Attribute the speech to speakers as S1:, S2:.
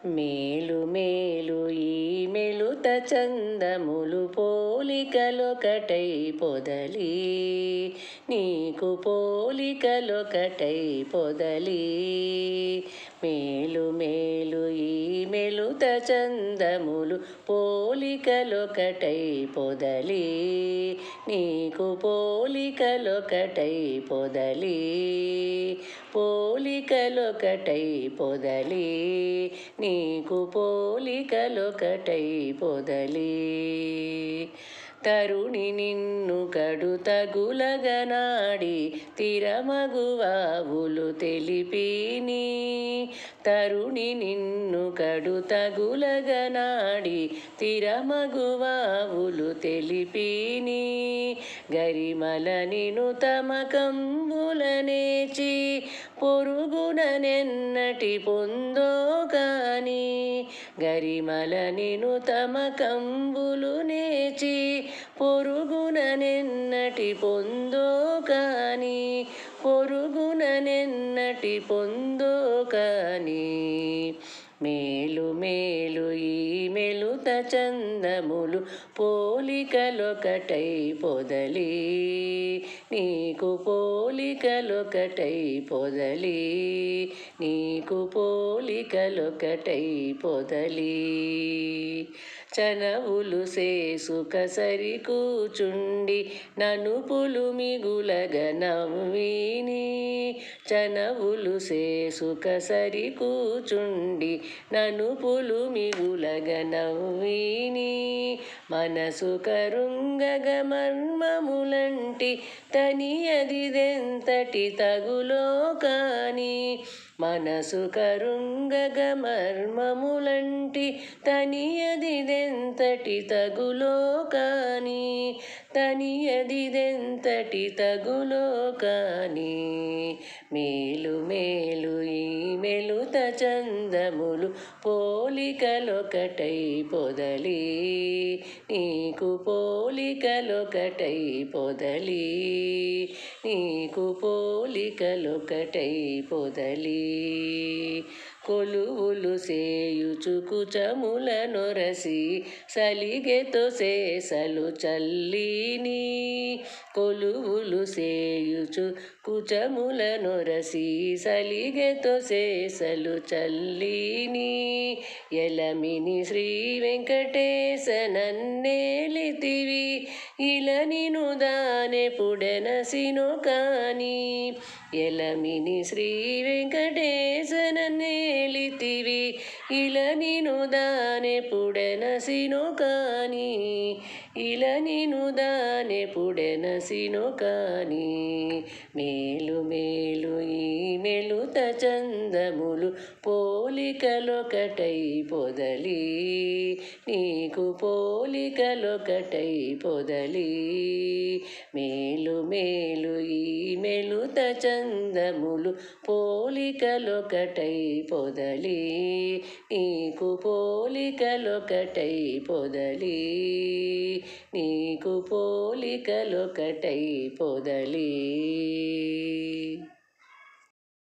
S1: మేలు మేలు ఈ మెలుత చందములు పోలికలొకటై పొదలి నీకు పోలికలొకటై పొదలి మేలు మేలు ఈ మెలుత చందములు పోలికలొకటై పొదలి నీకు పోలికలొకటై పొదలి పోలికలొకటై పొదలి నీకు పోలికలొకటై పొదలి తరుణి నిన్ను కడుతగులగనాడి తిరమగువావులు తెలిపిని తరుణి నిన్ను కడుతగులగనాడి తిరమగువావులు తెలిపిని గరిమల నిను తమకంబులనేచి పొరుగుననెన్నటి పొందో కాని గరిమల నిను తమకంబులు నేచి పొరుగుననెన్నటి పొందో కాని పొరుగుననెన్నటి పొందో కాని మేలు మేలు ఈ మెలుత చందములు పోలికలొకటై పొదలి నీకు పోలికలొకటై పొదలి నీకు పోలికలొకటై పొదలి చనవులు సేసుక సరి కూచుండి ననుపులు మిగులగ నవ్విని చనవులు సేసుక సరి కూచుండి ననుపులు మిగులగ నవ్విని మనసు కరుంగగ మర్మములంటి తనియదిదెంతటి తగులో కాని మనసు కరుంగగ మర్మములంటి తనియదిదెంతటి తగులో కాని తనియదిదెంతటి తగులో కాని మేలు మేలు ఈ మెలుత చందములు పోలికలొకటై పొదలి నీకు పోలికలొకటై పొదలి నీకు పోలికలొకటై పొదలి కొలువులు సేయుచు కుచముల నొరసి సలిగెతో సేసలు చల్లిని కొలువులు సేయుచు కుచముల నొరసి సలిగెతో సేసలు చల్లిని ఎలమిని శ్రీ వెంకటేశ నన్నేలితివి ఇల నిను దానెపుడెనసినో కాని ఎలమిని శ్రీ వెంకటేశ నన్నేలితివి ఇల నిను దానెపుడెనసినో కాని ఇల నిను దానెపుడెనసినో కాని మేలు మేలు ఈ మెలుత చందములు పోలికలొకటై పొదలి నీకు పోలికలొకటై పొదలి మేలు మేలు ఈ మెలుత చందములు పోలికలొకటై పొదలి నీకు పోలికలొకటై పొదలి నీకు పోలికలొకటై పొదలి